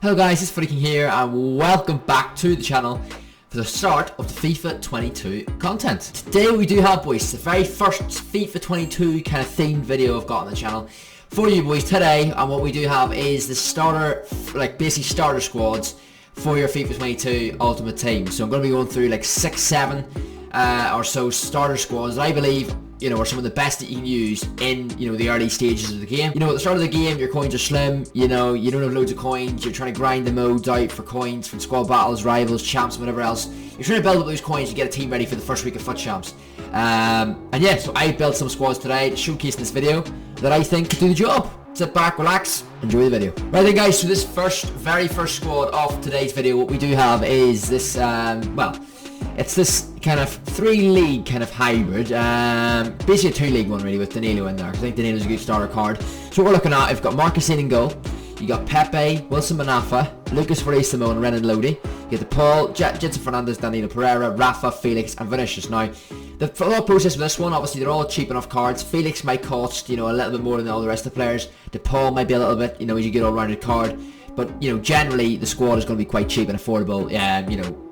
Hello guys, it's FootyKing here and welcome back to the channel for the start of the FIFA 22 content. Today we do have, boys, the very first FIFA 22 kind of themed video I've got on the channel for you boys today, and what we do have is the starter, basically starter squads for your FIFA 22 Ultimate Team. So I'm going to be going through like 6-7 or so starter squads that I believe are some of the best that you can use in, the early stages of the game. At the start of the game, your coins are slim, you don't have loads of coins, you're trying to grind the modes out for coins, from squad battles, rivals, champs, whatever else. You're trying to build up those coins to get a team ready for the first week of FUT Champs. And yeah, so I built some squads today to showcase in this video that I think could do the job. Sit back, relax, enjoy the video. Right then guys, so this very first squad of today's video, what we do have is this, it's this kind of 3-league kind of hybrid, basically a 2-league one really with Danilo in there. I think Danilo's a good starter card. So what we're looking at, we've got Marcus in goal, you got Pepe, Wilson Manafa, Lucas Verissimo and Renan Lodi. You get the Paul, Jetson Fernandez, Danilo Pereira, Rafa, Felix and Vinicius. Now, the thought process with this one, obviously they're all cheap enough cards. Felix might cost, a little bit more than all the rest of the players. The Paul might be a little bit, he's a good all-rounded card. But generally the squad is going to be quite cheap and affordable.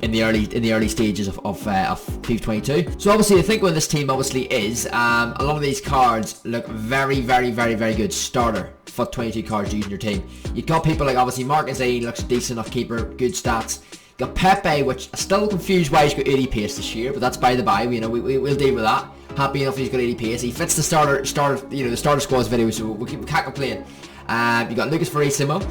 In the early stages of FIFA 22. So obviously the thing with this team obviously is a lot of these cards look very good starter FUT 22 cards using your team. You've got people like obviously Marcus looks a decent enough keeper, good stats. You got Pepe, which I'm still confused why he's got 80 pace this year, but that's by the by. We'll deal with that. Happy enough he's got 80 pace. He fits the starter squads video, so we can't complain. You got Lucas Verissimo.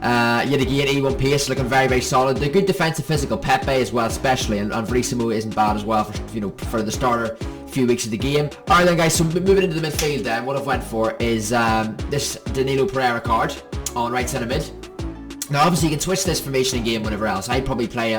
Yet again, 81 pace, looking very solid. They're good defensive physical. Pepe as well, especially, and Verissimo isn't bad as well for the starter few weeks of the game. Alright then guys, so moving into the midfield then, what I've went for is this Danilo Pereira card on right centre mid. Now obviously you can switch this formation in game whenever else. I'd probably play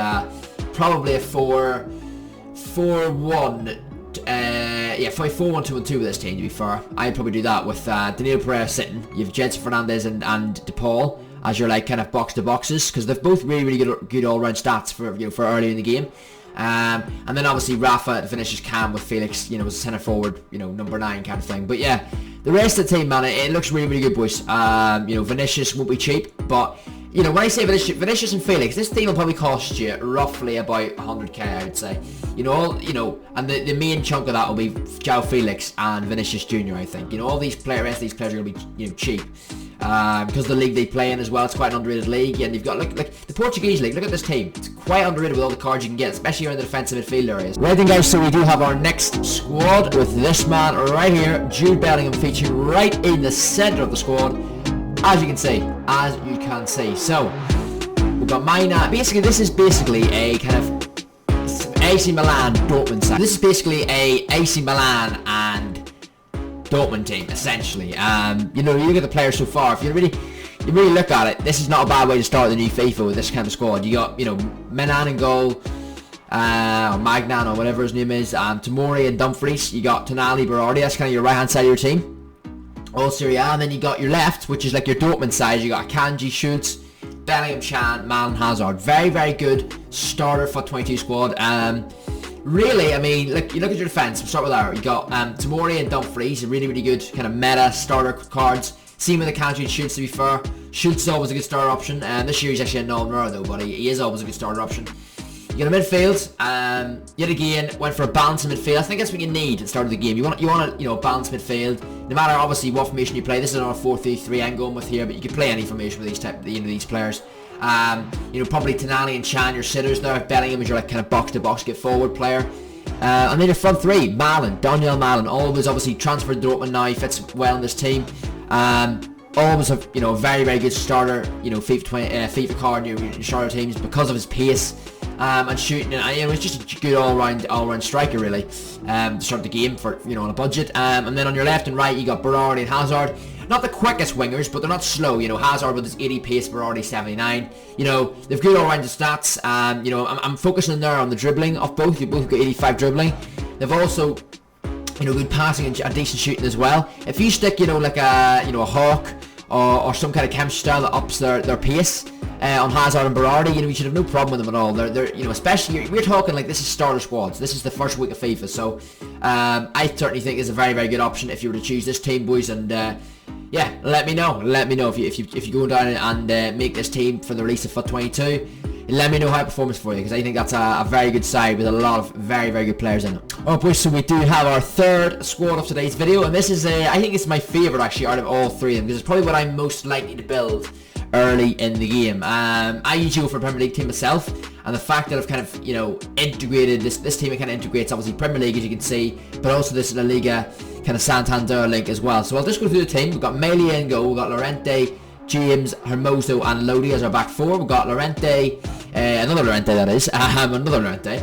probably a 4-1. 4-1-2-1-2 with this team, to be fair. I'd probably do that with Danilo Pereira sitting. You have Jetson Fernandez and DePaul as your kind of box to boxes, because they've both really good all-round stats for early in the game. And then obviously Rafa to finish his cam with Felix, as a centre forward, number 9 kind of thing. But yeah, the rest of the team, man, it looks really good, boys. Vinicius won't be cheap, but when I say Vinicius and Felix, this team will probably cost you roughly about 100k, I would say. And the main chunk of that will be João Felix and Vinicius Jr. I think. All these rest of these players are going to be cheap. Because the league they play in as well, it's quite an underrated league, and you've got like the Portuguese league. Look at this team; it's quite underrated with all the cards you can get, especially around the defensive midfield areas. Right then, guys, so we do have our next squad with this man right here, Jude Bellingham, featuring right in the centre of the squad, as you can see. So we've got mine. Basically, this is basically a kind of AC Milan Dortmund side. This is basically a AC Milan and Dortmund team, essentially. You look at the players so far. If you really look at it, this is not a bad way to start the new FIFA with this kind of squad. You got Menan in goal, or Magnan or whatever his name is, Tomori and Dumfries. You got Tonali, Berardi. That's kind of your right hand side of your team, all Serie A. And then you got your left, which is like your Dortmund side. You got Akanji, Schultz, Bellingham, Chan, Mal and Hazard. Very good starter FUT 22 squad. Really, I mean, look, you look at your defence. We'll start with that. You got Tomori and Dumfries, really good kind of meta starter cards. Same with Akanji and Schultz, to be fair. Schultz is always a good starter option, and this year he's actually a null though, but he is always a good starter option. You got a midfield. Yet again, went for a balance in midfield. I think that's what you need at the start of the game. You want a balanced midfield. No matter obviously what formation you play. This is not a 4-3-3 I'm going with here, but you can play any formation with these players. Probably Tonali and Chan, your sitters there. Bellingham is your kind of box to box get forward player. And then your front three, Daniel Malin, always obviously transferred to Dortmund now. He fits well in this team. Always have a very good starter. FIFA card in your starter teams because of his pace. And shooting, and it's just a good all-round striker really. To start the game for on a budget. And then on your left and right you got Berardi and Hazard. Not the quickest wingers, but they're not slow. Hazard with his 80 pace, Berardi 79. They've good all-rounded stats. I'm focusing there on the dribbling of both. You both got 85 dribbling. They've also good passing and decent shooting as well. If you stick like a Hawk or some kind of chem style that ups their pace on Hazard and Berardi, you should have no problem with them at all. They're especially we're talking like this is starter squads. This is the first week of FIFA, so I certainly think it's a very good option if you were to choose this team, boys. And yeah, let me know if you go down and make this team for the release of FUT 22. Let me know how it performs for you, because I think that's a very good side with a lot of very, very good players in it. Oh boys, so we do have our third squad of today's video, and this is I think it's my favourite actually out of all three of them, because it's probably what I'm most likely to build early in the game. I usually go for a Premier League team myself, and the fact that I've kind of, you know, integrated this team, it kind of integrates obviously Premier League, as you can see, but also this La Liga kind of Santander link as well. So I'll just go through the team. We've got Melia in goal, we've got Llorente, James, Hermoso and Lodi as our back four. We've got Llorente, another Llorente that is, another Llorente,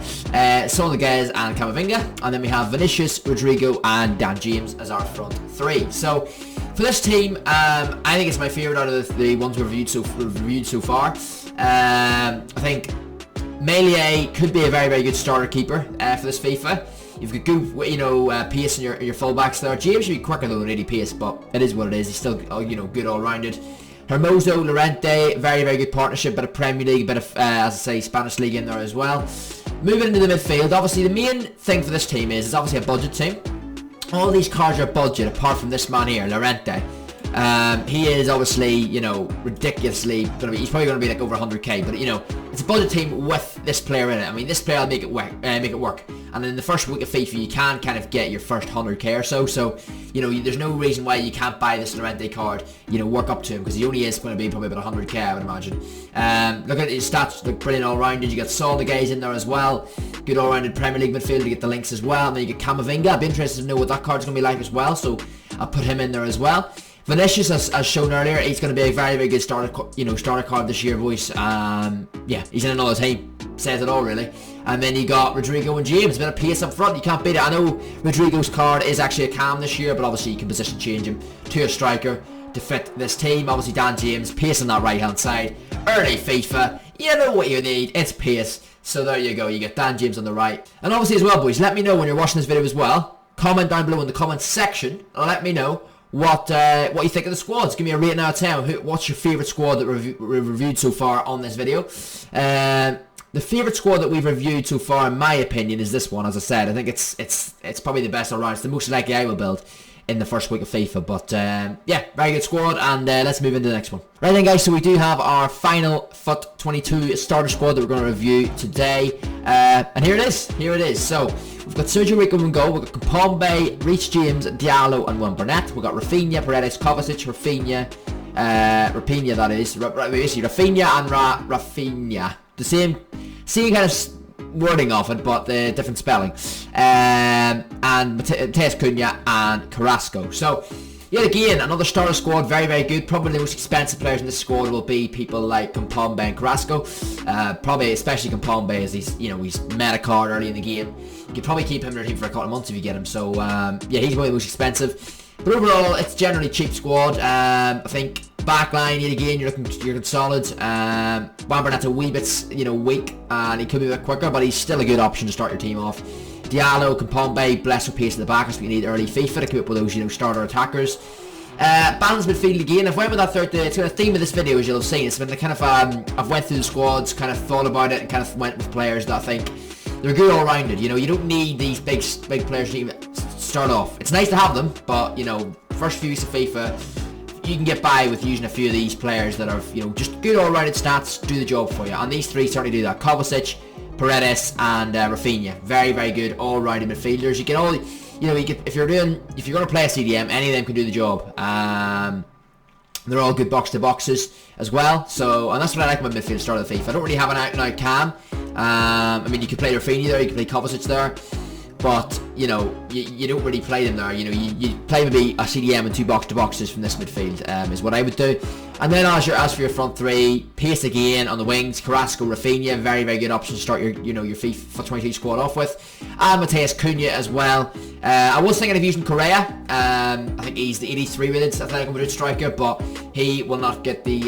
Soliguez and Camavinga, and then we have Vinicius, Rodrigo and Dan James as our front three. So for this team, I think it's my favourite out of the ones we've reviewed so far. I think Melia could be a very, very good starter keeper for this FIFA. You've got good, you know, pace in your fullbacks there. James should be quicker though than 80 pace, but it is what it is. He's still, you know, good all-rounded. Hermoso, Llorente, very, very good partnership. Bit of Premier League, bit of, as I say, Spanish League in there as well. Moving into the midfield, obviously the main thing for this team is it's obviously a budget team. All these cards are budget, apart from this man here, Llorente. He is obviously, you know, ridiculously gonna be. He's probably gonna be like over 100k, but you know, it's a budget team with this player in it. I mean, this player will make it work. And in the first week of FIFA, you can kind of get your first 100k or so. So, you know, there's no reason why you can't buy this Llorente card. You know, work up to him, because he only is going to be probably about 100k, I would imagine. Look at his stats, look brilliant all rounded. You got Soliguez in there as well. Good all rounded Premier League midfield. You get the links as well. And then you get Camavinga. I'd be interested to know what that card's going to be like as well. So I'll put him in there as well. Vinicius, as shown earlier, he's going to be a very, very good starter card this year, boys. Yeah, he's in another team. Says it all, really. And then you got Rodrigo and James. A bit of pace up front. You can't beat it. I know Rodrigo's card is actually a cam this year, but obviously you can position change him to a striker to fit this team. Obviously, Dan James, pace on that right-hand side. Early FIFA, you know what you need. It's pace. So there you go. You get Dan James on the right. And obviously as well, boys, let me know when you're watching this video as well. Comment down below in the comments section. Let me know what you think of the squads. Give me a rating out of 10. What's your favourite squad that we've reviewed so far on this video? The favourite squad that we've reviewed so far, in my opinion, is this one. As I said, I think it's probably the best all round. It's the most likely I will build in the first week of FIFA. But yeah, very good squad, and let's move into the next one. Right then, guys, so we do have our final FUT 22 starter squad that we're going to review today, and here it is. So we've got Sergio Rico in goal, we've got Kapombe, Reece James, Diallo and Juan Burnett. We've got Rafinha, Paredes, Kovacic, Rafinha that is, Rafinha and Rafinha. The same kind of wording of it, but the different spelling. And Mateus Cunha and Carrasco. So, yet again, another starter squad, very, very good. Probably the most expensive players in this squad will be people like Kapombe and Carrasco. Probably, especially Kapombe, as he's meta card early in the game. You could probably keep him in your team for a couple of months if you get him. So, yeah, he's probably the most expensive. But overall, it's generally cheap squad. I think backline, yet again, you're looking solid. Juan Burnett's a wee bit, you know, weak, and he could be a bit quicker, but he's still a good option to start your team off. Diallo, Kapombe, blessed with pace in the back, so you need early FIFA to come up with those, you know, starter attackers. Balanced midfield again. I've went with that it's kind of theme of this video, as you'll have seen. It's been the kind of I've went through the squads, kind of thought about it, and kind of went with players that I think they're good all rounded. You know, you don't need these big players to even start off. It's nice to have them, but you know, first few weeks of FIFA, you can get by with using a few of these players that are, you know, just good all-rounded stats, do the job for you. And these three certainly do that. Kovacic, Paredes, and Rafinha. Very, very good all-rounded midfielders. You can all, you know, if you're going to play a CDM, any of them can do the job. They're all good box to boxes as well. So, and that's what I like about midfield start of the FIFA. I don't really have an out-and-out cam. I mean, you can play Rafinha there, you can play Kovacic there. But, you know, you don't really play them there. You know, you play maybe a CDM and two box-to-boxes from this midfield, is what I would do. And then as for your front three, pace again on the wings, Carrasco, Rafinha, very, very good option to start your FIFA 22 squad off with. And Mateus Cunha as well. I was thinking of using Correa. I think he's the 83 rated Atletico Madrid striker, but he will not get the...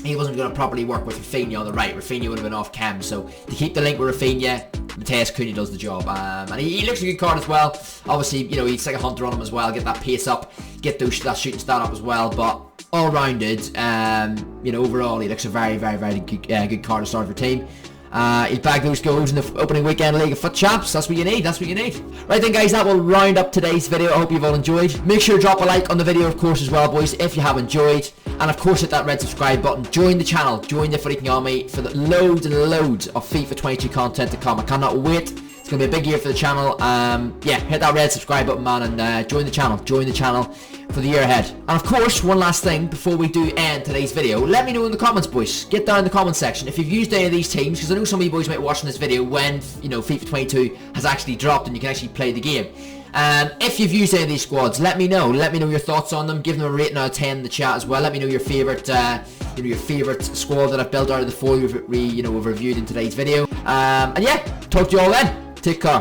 he wasn't going to properly work with Rafinha on the right. Rafinha would have been off cam, so to keep the link with Rafinha, Mateus Cunha does the job, and he looks a good card as well. Obviously, you know, he's like a hunter on him as well. Get that pace up, get that shooting stat up as well. But all rounded, you know, overall, he looks a very, very, very good card to start your team. He'll bag those goals in the opening weekend League of Foot Champs. That's what you need, that's what you need. Right then guys, that will round up today's video. I hope you've all enjoyed. Make sure to drop a like on the video of course as well boys, if you have enjoyed. And of course hit that red subscribe button. Join the channel, join the Footy King Army for the loads and loads of FIFA 22 content to come. I cannot wait. It's going to be a big year for the channel. Yeah, hit that red subscribe button man, and join the channel for the year ahead. And of course, one last thing before we do end today's video, let me know in the comments boys, get down in the comment section if you've used any of these teams, because I know some of you boys might be watching this video when, you know, FIFA 22 has actually dropped and you can actually play the game. If you've used any of these squads, let me know your thoughts on them. Give them a rating out of 10 in the chat as well. Let me know your favourite squad that I've built out of the 4 we've reviewed in today's video. And yeah, talk to you all then. Take care.